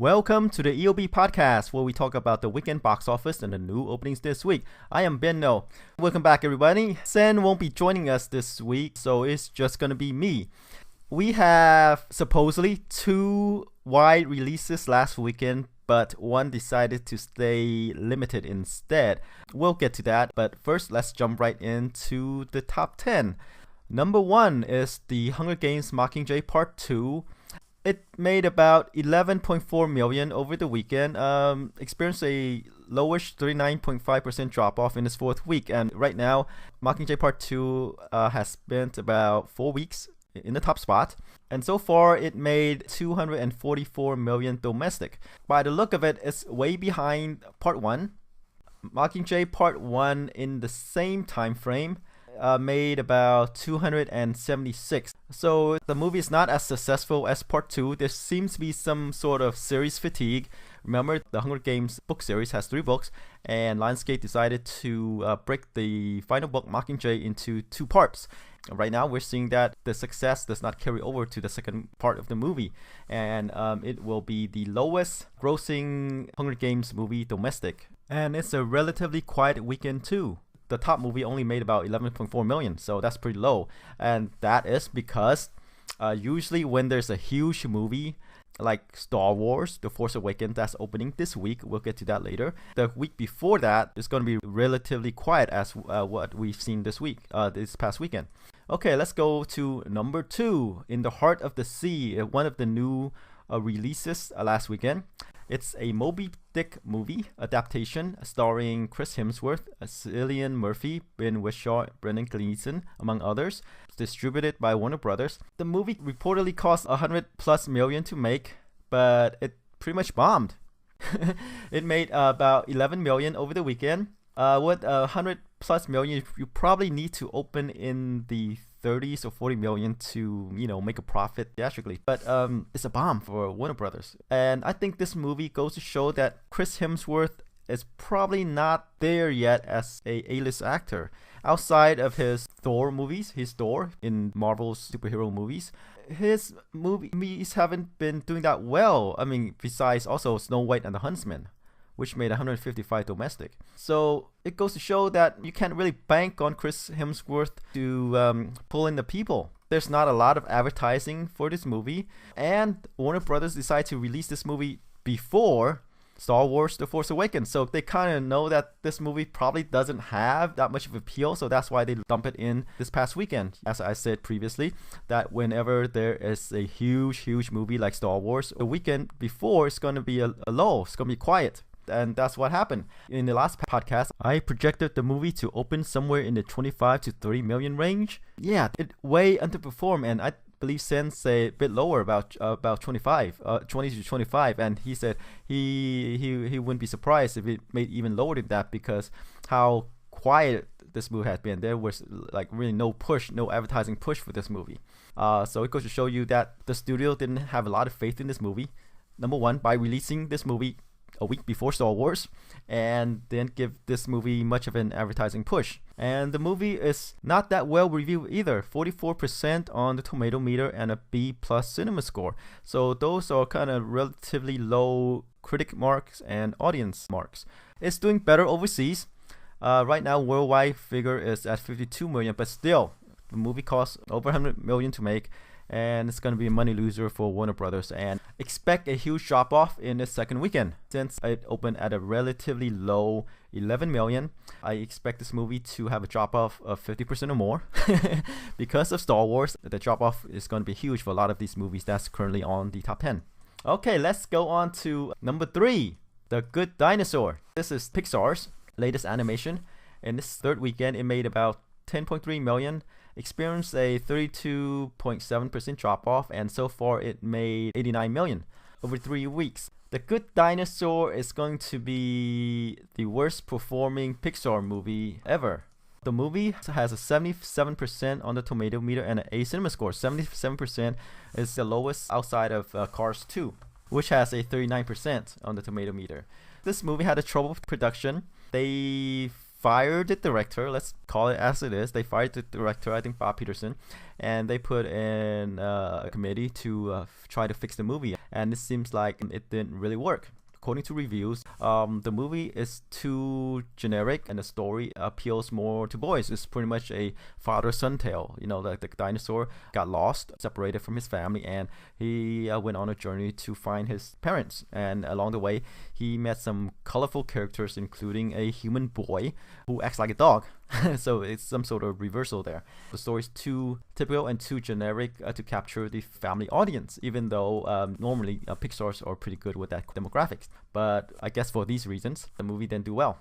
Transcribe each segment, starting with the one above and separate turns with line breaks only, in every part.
Welcome to the EOB podcast, where we talk about the weekend box office and the new openings this week. I am Benno. Welcome back, everybody. Sen won't be joining us this week, so it's just gonna be me. We have supposedly 2 wide releases last weekend, but one decided to stay limited instead. We'll get to that, but first let's jump right into the top 10. Number 1 is The Hunger Games Mockingjay Part 2. It made about 11.4 million over the weekend, experienced a lowish 39.5% drop off in its 4th week, and right now Mockingjay Part 2 has spent about 4 weeks in the top spot, and so far it made 244 million domestic. By the look of it, it's way behind Part 1. Mockingjay Part 1 in the same time frame made about 276. So the movie is not as successful as Part 2. There seems to be some sort of series fatigue. Remember, the Hunger Games book series has 3 books, and Lionsgate decided to break the final book, Mockingjay, into 2 parts. Right now, we're seeing that the success does not carry over to the second part of the movie, and it will be the lowest grossing Hunger Games movie domestic. And it's a relatively quiet weekend too. The top movie only made about 11.4 million, so that's pretty low. And that is because usually when there's a huge movie like Star Wars, The Force Awakens, that's opening this week. We'll get to that later. The week before that is going to be relatively quiet as what we've seen this past weekend. Okay, let's go to number 2, In the Heart of the Sea, one of the new releases last weekend. It's a Moby Dick movie adaptation starring Chris Hemsworth, Cillian Murphy, Ben Whishaw, Brendan Gleeson, among others. It's distributed by Warner Brothers. The movie reportedly cost 100+ million to make, but it pretty much bombed. It made about 11 million over the weekend. With 100+ million, you probably need to open in the 30s or 40 million to, make a profit theatrically. But it's a bomb for Warner Brothers. And I think this movie goes to show that Chris Hemsworth is probably not there yet as a A-list actor. Outside of his Thor movies, his Thor in Marvel's superhero movies, his movies haven't been doing that well. I mean, besides also Snow White and the Huntsman, which made 155 domestic. So it goes to show that you can't really bank on Chris Hemsworth to pull in the people. There's not a lot of advertising for this movie, and Warner Brothers decided to release this movie before Star Wars The Force Awakens. So they kind of know that this movie probably doesn't have that much of appeal, so that's why they dump it in this past weekend. As I said previously, that whenever there is a huge movie like Star Wars, the weekend before it's going to be a lull, it's going to be quiet. And that's what happened. In the last podcast, I projected the movie to open somewhere in the 25 to 30 million range. Yeah, it way underperformed, and I believe Sen said a bit lower, about 20 to 25, and he said he wouldn't be surprised if it made even lower than that because how quiet this movie had been. There was like really no advertising push for this movie. So it goes to show you that the studio didn't have a lot of faith in this movie. Number 1, by releasing this movie a week before Star Wars, and didn't give this movie much of an advertising push. And the movie is not that well reviewed either. 44% on the tomato meter and a B+ cinema score. So those are kind of relatively low critic marks and audience marks. It's doing better overseas. Right now, worldwide figure is at 52 million, but still, the movie costs over 100 million to make, and it's going to be a money loser for Warner Brothers. And expect a huge drop off in the second weekend. Since it opened at a relatively low 11 million, I expect this movie to have a drop off of 50% or more. Because of Star Wars, the drop off is going to be huge for a lot of these movies that's currently on the top 10. Okay, let's go on to number 3, The Good Dinosaur. This is Pixar's latest animation. In this 3rd weekend, it made about 10.3 million. Experienced a 32.7% drop off, and so far it made 89 million over 3 weeks. The Good Dinosaur is going to be the worst performing Pixar movie ever. The movie has a 77% on the tomato meter and an A cinema score. 77% is the lowest outside of Cars 2, which has a 39% on the tomato meter. This movie had a trouble with production. They fired the director. Let's call it as it is. They fired the director, I think Bob Peterson, and they put in a committee to try to fix the movie. And it seems like it didn't really work. According to reviews, the movie is too generic and the story appeals more to boys. It's pretty much a father-son tale. Like the dinosaur got lost, separated from his family, and he went on a journey to find his parents. And along the way, he met some colorful characters, including a human boy who acts like a dog. So it's some sort of reversal there. The story is too typical and too generic to capture the family audience, even though normally Pixar are pretty good with that demographics. But I guess for these reasons, the movie didn't do well.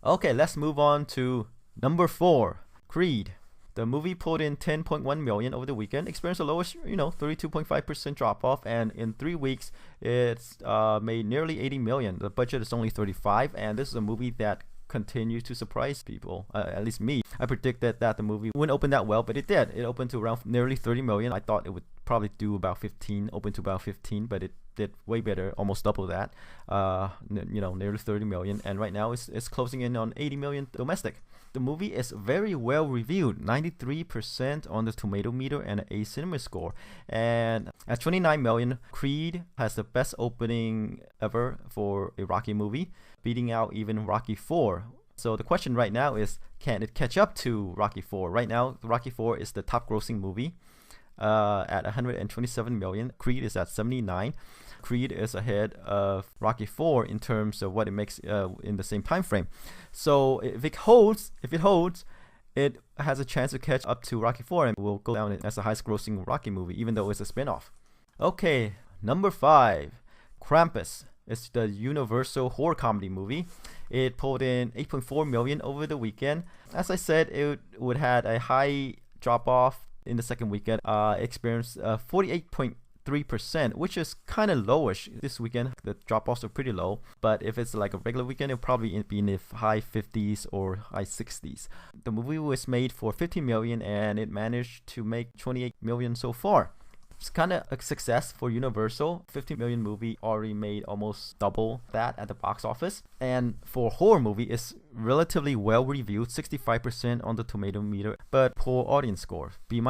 Okay, let's move on to number 4, Creed. The movie pulled in $10.1 million over the weekend, experienced the lowest, 32.5% drop off, and in 3 weeks, it's made nearly $80 million. The budget is only $35, and this is a movie that continues to surprise people, at least me. I predicted that the movie wouldn't open that well, but it did. It opened to around nearly 30 million. I thought it would probably do about 15, open to about 15, but it did way better, almost double that, nearly 30 million. And right now it's closing in on 80 million domestic. The movie is very well reviewed, 93% on the tomato meter and an A cinema score. And at 29 million, Creed has the best opening ever for a Rocky movie, beating out even Rocky 4. So the question right now is, can it catch up to Rocky 4? Right now, Rocky 4 is the top grossing movie at 127 million. Creed is at 79. Creed is ahead of Rocky 4 in terms of what it makes in the same time frame. So if it holds, it has a chance to catch up to Rocky 4 and will go down as the highest grossing Rocky movie, even though it's a spin-off. Okay, number 5, Krampus. It's the Universal horror comedy movie. It pulled in 8.4 million over the weekend. As I said, it would had a high drop off in the second weekend. Experienced 48.3%, which is kind of lowish this weekend. The drop offs are pretty low, but if it's like a regular weekend, it'll probably be in the high 50s or high 60s. The movie was made for 50 million and it managed to make 28 million so far. It's kind of a success for Universal. 50 million movie already made almost double that at the box office. And for horror movie, it's relatively well reviewed, 65% on the tomato meter, but poor audience score, B-.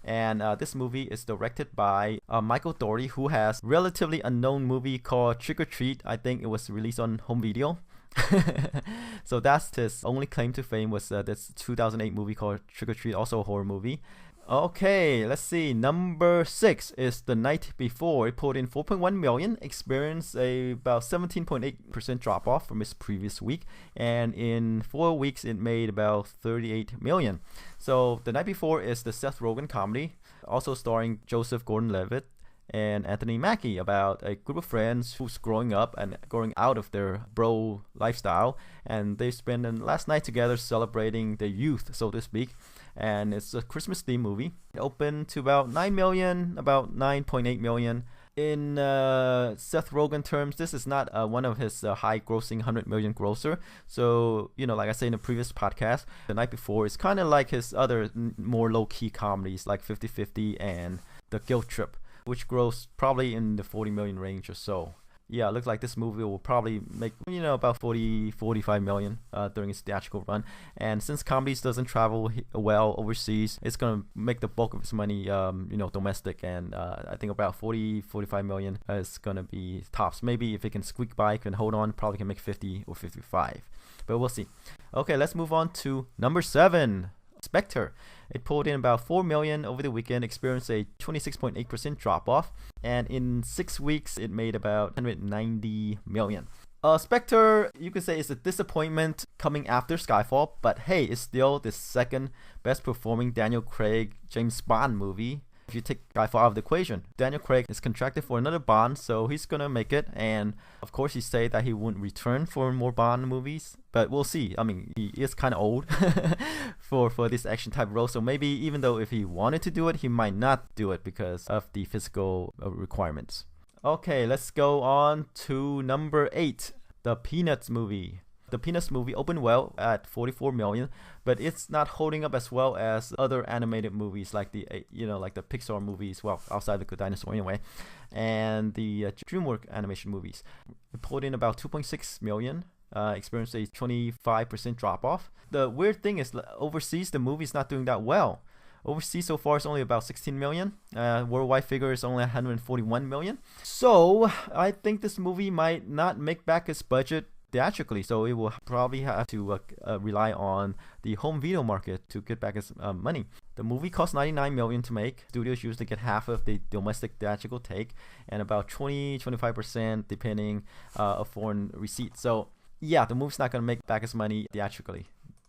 And this movie is directed by Michael Dougherty, who has relatively unknown movie called Trick or Treat. I think it was released on home video. So that's his only claim to fame, was this 2008 movie called Trick or Treat, also a horror movie. Okay, let's see. Number 6 is The Night Before. It pulled in 4.1 million, experienced about 17.8% drop off from its previous week, and in 4 weeks it made about 38 million. So The Night Before is the Seth Rogen comedy, also starring Joseph Gordon-Levitt and Anthony Mackie, about a group of friends who's growing up and growing out of their bro lifestyle, and they spend the last night together celebrating their youth, so to speak. And it's a Christmas theme movie. It opened to about 9 million, about 9.8 million. In Seth Rogen terms, this is not one of his high grossing 100 million grosser. So, like I said in the previous podcast, The Night Before is kind of like his other more low-key comedies like 50-50 and The Guilt Trip, which grossed probably in the 40 million range or so. Yeah, it looks like this movie will probably make, about 45 million during its theatrical run. And since comedies doesn't travel well overseas, it's going to make the bulk of its money, domestic. And I think about 45 million is going to be tops. Maybe if it can squeak by, can hold on, probably can make 50 or 55. But we'll see. Okay, let's move on to number 7. Spectre. It pulled in about 4 million over the weekend, experienced a 26.8% drop off, and in 6 weeks it made about 190 million. Spectre, you could say, is a disappointment coming after Skyfall, but hey, it's still the second best performing Daniel Craig James Bond movie. If you take Skyfall out of the equation, Daniel Craig is contracted for another Bond, so he's gonna make it. And of course, he said that he wouldn't return for more Bond movies, but we'll see. I mean, he is kind of old for this action type role, so maybe even though if he wanted to do it, he might not do it because of the physical requirements. Okay, let's go on to number 8, the Peanuts movie. The Peanuts movie opened well at 44 million, but it's not holding up as well as other animated movies like the Pixar movies, well, outside the Good Dinosaur anyway, and the DreamWorks animation movies. It pulled in about 2.6 million, experienced a 25% drop off. The weird thing is, overseas the movie's not doing that well. Overseas so far it's only about 16 million. Worldwide figure is only 141 million. So I think this movie might not make back its budget theatrically, so it will probably have to rely on the home video market to get back its money. The movie cost 99 million to make. Studios usually get half of the domestic theatrical take and about 20-25% depending of foreign receipts. So yeah, the movie's not going to make back its money theatrically.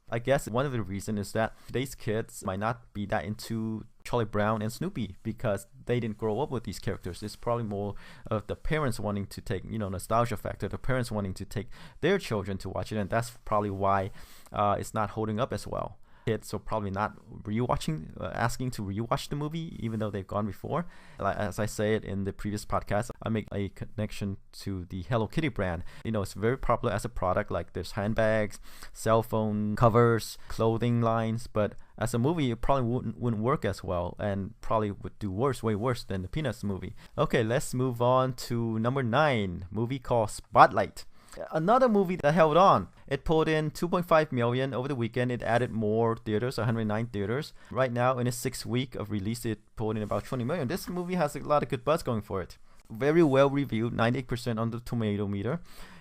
I guess one of the reasons is that today's kids might not be that into Charlie Brown and Snoopy because they didn't grow up with these characters. It's probably more of the parents wanting to take, nostalgia factor, the parents wanting to take their children to watch it, and that's probably why it's not holding up as well. Kids are probably not asking to rewatch the movie even though they've gone before. As I said in the previous podcast, I make a connection to the Hello Kitty brand. It's very popular as a product. Like there's handbags, cell phone covers, clothing lines, but as a movie it probably wouldn't work as well and probably would do way worse than the Peanuts movie. Okay, let's move on to number 9, movie called Spotlight. Another movie that held on. It pulled in 2.5 million over the weekend. It added more theaters, 109 theaters. Right now, in its 6th week of release, it pulled in about 20 million. This movie has a lot of good buzz going for it. Very well reviewed, 98% on the tomato meter.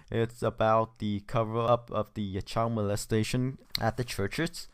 It's about the cover-up of the child molestation at the churches.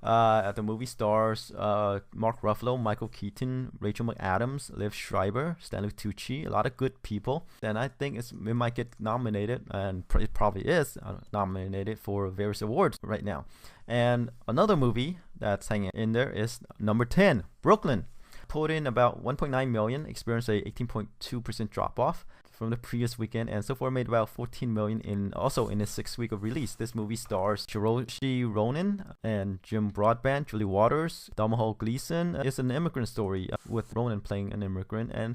The movie stars Mark Ruffalo, Michael Keaton, Rachel McAdams, Liv Schreiber, Stanley Tucci, a lot of good people. And I think it might get nominated, and it probably is nominated for various awards right now. And another movie that's hanging in there is number 10, Brooklyn. Pulled in about 1.9 million, experienced a 18.2% drop off from the previous weekend, and so far made about 14 million in its 6th week of release. This movie stars Saoirse Ronan and Jim Broadbent, Julie Waters, Domhnall Gleeson. It's an immigrant story with Ronan playing an immigrant, and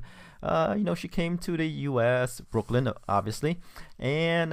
she came to the U.S., Brooklyn, obviously, and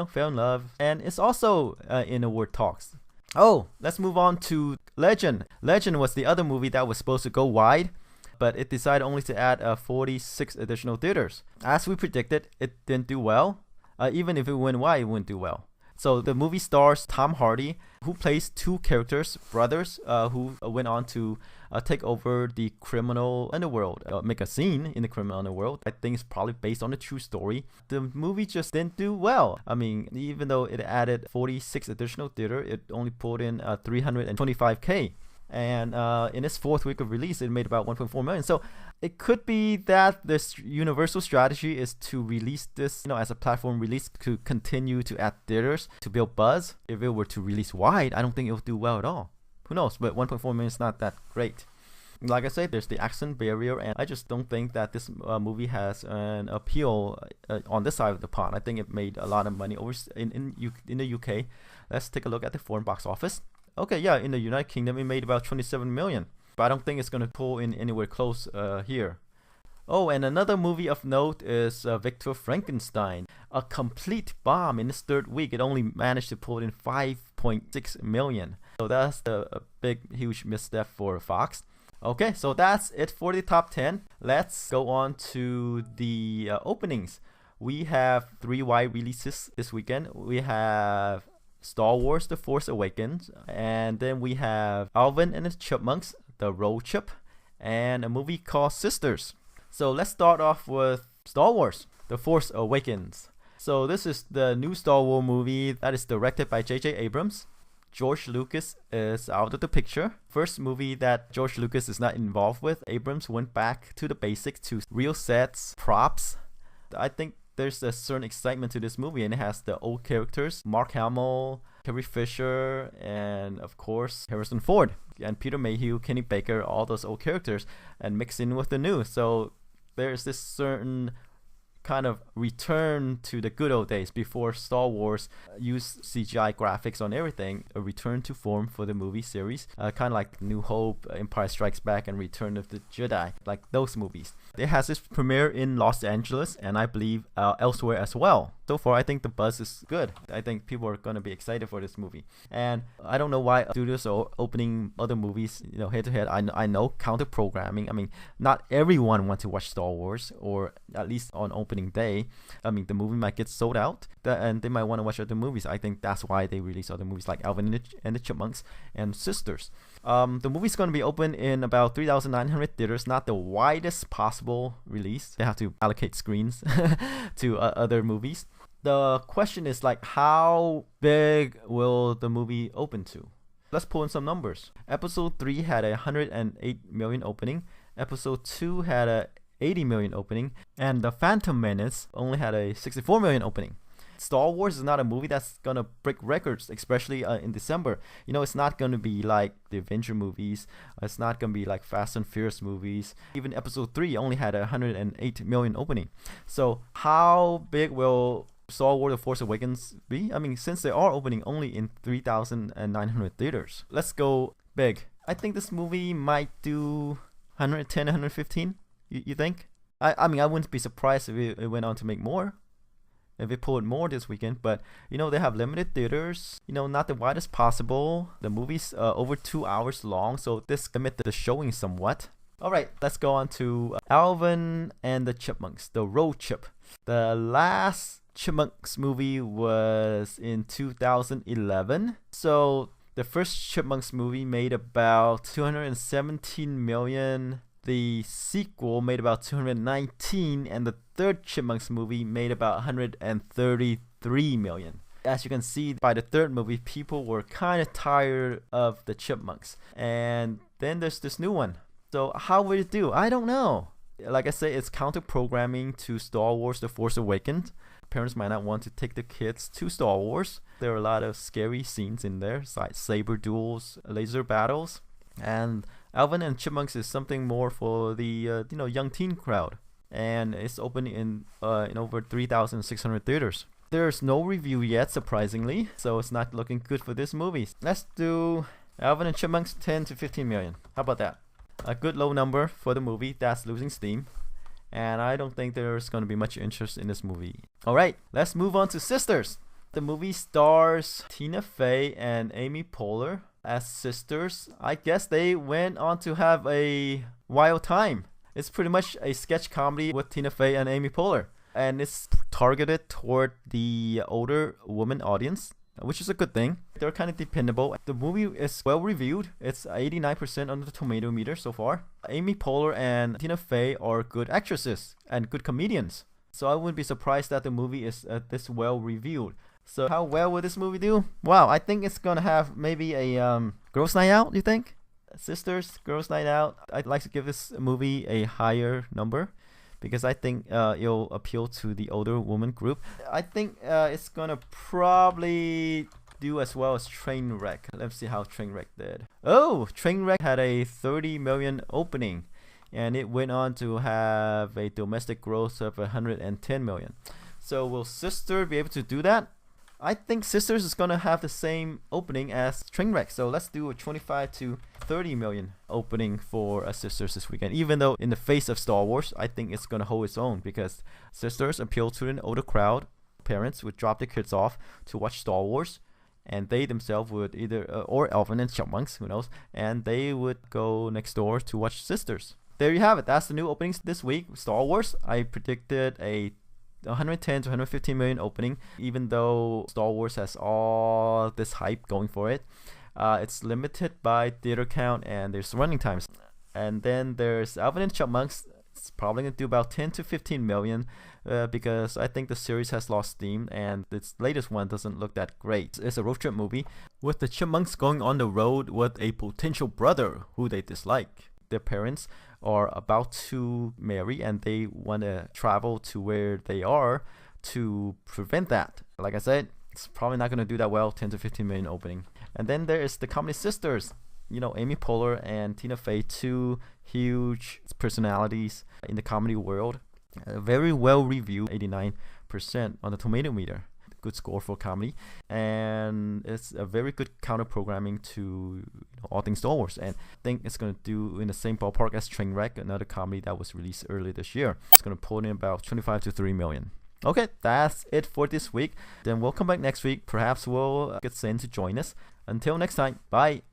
fell in love. And it's also in award talks. Oh, let's move on to Legend. Legend was the other movie that was supposed to go wide, but it decided only to add 46 additional theaters. As we predicted, it didn't do well. Even if it went wide, it wouldn't do well. So the movie stars Tom Hardy, who plays 2 characters, brothers, who went on to take over the criminal underworld, make a scene in the criminal underworld. I think it's probably based on a true story. The movie just didn't do well. I mean, even though it added 46 additional theater, it only pulled in 325K. And in its 4th week of release, it made about 1.4 million. So it could be that this Universal strategy is to release this, as a platform release, to continue to add theaters to build buzz. If it were to release wide, I don't think it would do well at all. Who knows? But 1.4 million is not that great. Like I said, there's the accent barrier, and I just don't think that this movie has an appeal on this side of the pond. I think it made a lot of money over in the UK. Let's take a look at the foreign box office. Okay, yeah, in the United Kingdom, it made about 27 million. But I don't think it's going to pull in anywhere close here. Oh, and another movie of note is Victor Frankenstein. A complete bomb in its 3rd week. It only managed to pull in 5.6 million. So that's a big, huge misstep for Fox. Okay, so that's it for the top 10. Let's go on to the openings. We have 3 wide releases this weekend. We have Star Wars The Force Awakens, and then we have Alvin and the Chipmunks, The Road Trip, and a movie called Sisters. So let's start off with Star Wars The Force Awakens. So this is the new Star Wars movie that is directed by J.J. Abrams. George Lucas is out of the picture. First movie that George Lucas is not involved with. Abrams went back to the basics, to real sets, props. I think there's a certain excitement to this movie, and it has the old characters, Mark Hamill, Carrie Fisher, and of course Harrison Ford and Peter Mayhew, Kenny Baker, all those old characters, and mixed in with the new. So there's this certain kind of return to the good old days before Star Wars used CGI graphics on everything. A return to form for the movie series, kind of like New Hope, Empire Strikes Back, and Return of the Jedi, like those movies. It has its premiere in Los Angeles, and I believe elsewhere as well. So far, I think the buzz is good. I think people are gonna be excited for this movie, and I don't know why studios are opening other movies, head to head. I know counter programming. I mean, not everyone wants to watch Star Wars, or at least on opening day. I mean, the movie might get sold out, and they might want to watch other movies. I think that's why they release other movies like Alvin and the Chipmunks and Sisters. The movie's gonna be open in about 3,900 theaters, not the widest possible release. They have to allocate screens to other movies. The question is like, how big will the movie open to? Let's pull in some numbers. Episode 3 had a 108 million opening. Episode 2 had a 80 million opening. And The Phantom Menace only had a 64 million opening. Star Wars is not a movie that's gonna break records, especially in December. It's not gonna be like the Avenger movies. It's not gonna be like Fast and Furious movies. Even Episode 3 only had a 108 million opening. So how big will Star Wars: The Force Awakens be? I mean, since they are opening only in 3,900 theaters. Let's go big. I think this movie might do 110, 115. You think? I mean, I wouldn't be surprised if it went on to make more. If it pulled more this weekend, but they have limited theaters, not the widest possible. The movie's over 2 hours long, so this limits the showing somewhat. Alright, let's go on to Alvin and the Chipmunks, the road trip. The last Chipmunks movie was in 2011, so the first Chipmunks movie made about 217 million. The sequel made about 219, and the third Chipmunks movie made about 133 million. As you can see, by the third movie, people were kind of tired of the Chipmunks. And then there's this new one. So how will it do? I don't know. Like I say, it's counter-programming to Star Wars: The Force Awakens. Parents might not want to take the kids to Star Wars. There are a lot of scary scenes in there, like saber duels, laser battles, and Alvin and Chipmunks is something more for the young teen crowd, and it's open in over 3,600 theaters. There's no review yet, surprisingly, so it's not looking good for this movie. Let's do Alvin and Chipmunks 10 to 15 million. How about that? A good low number for the movie that's losing steam, and I don't think there's going to be much interest in this movie. Alright, let's move on to Sisters. The movie stars Tina Fey and Amy Poehler as sisters. I guess they went on to have a wild time. It's pretty much a sketch comedy with Tina Fey and Amy Poehler, and it's targeted toward the older woman audience, which is a good thing. They're kind of dependable. The movie is well reviewed. It's 89% on the tomato meter so far. Amy Poehler and Tina Fey are good actresses and good comedians, so I wouldn't be surprised that the movie is this well reviewed. So how well will this movie do? Wow, I think it's gonna have maybe a girls' night out. You think? Sisters, girls' night out. I'd like to give this movie a higher number because I think it'll appeal to the older woman group. I think it's gonna probably do as well as Trainwreck. Let's see how Trainwreck did. Oh, Trainwreck had a 30 million opening, and it went on to have a domestic gross of 110 million. So will Sister be able to do that? I think Sisters is going to have the same opening as Trainwreck. So let's do a 25 to 30 million opening for Sisters this weekend. Even though in the face of Star Wars, I think it's going to hold its own because Sisters appeal to an older crowd. Parents would drop their kids off to watch Star Wars, and they themselves would either, or Alvin and Chipmunks, who knows, and they would go next door to watch Sisters. There you have it. That's the new openings this week. Star Wars, I predicted a 110 to 115 million opening, even though Star Wars has all this hype going for it. It's limited by theater count and there's running times. And then there's Alvin and Chipmunks. It's probably going to do about 10 to 15 million because I think the series has lost steam and its latest one doesn't look that great. It's a road trip movie with the Chipmunks going on the road with a potential brother who they dislike. Their parents are about to marry and they want to travel to where they are to prevent that. Like I said, it's probably not going to do that well, 10 to 15 million opening. And then there is the comedy sisters, Amy Poehler and Tina Fey, two huge personalities in the comedy world. Very well reviewed, 89% on the tomato meter. Good score for comedy, and it's a very good counter programming to all things Star Wars, and I think it's going to do in the same ballpark as Trainwreck, another comedy that was released earlier this year. It's going to pull in about 25 to 30 million. Okay, that's it for this week. Then we'll come back next week. Perhaps we'll get Sen to join us. Until next time, bye.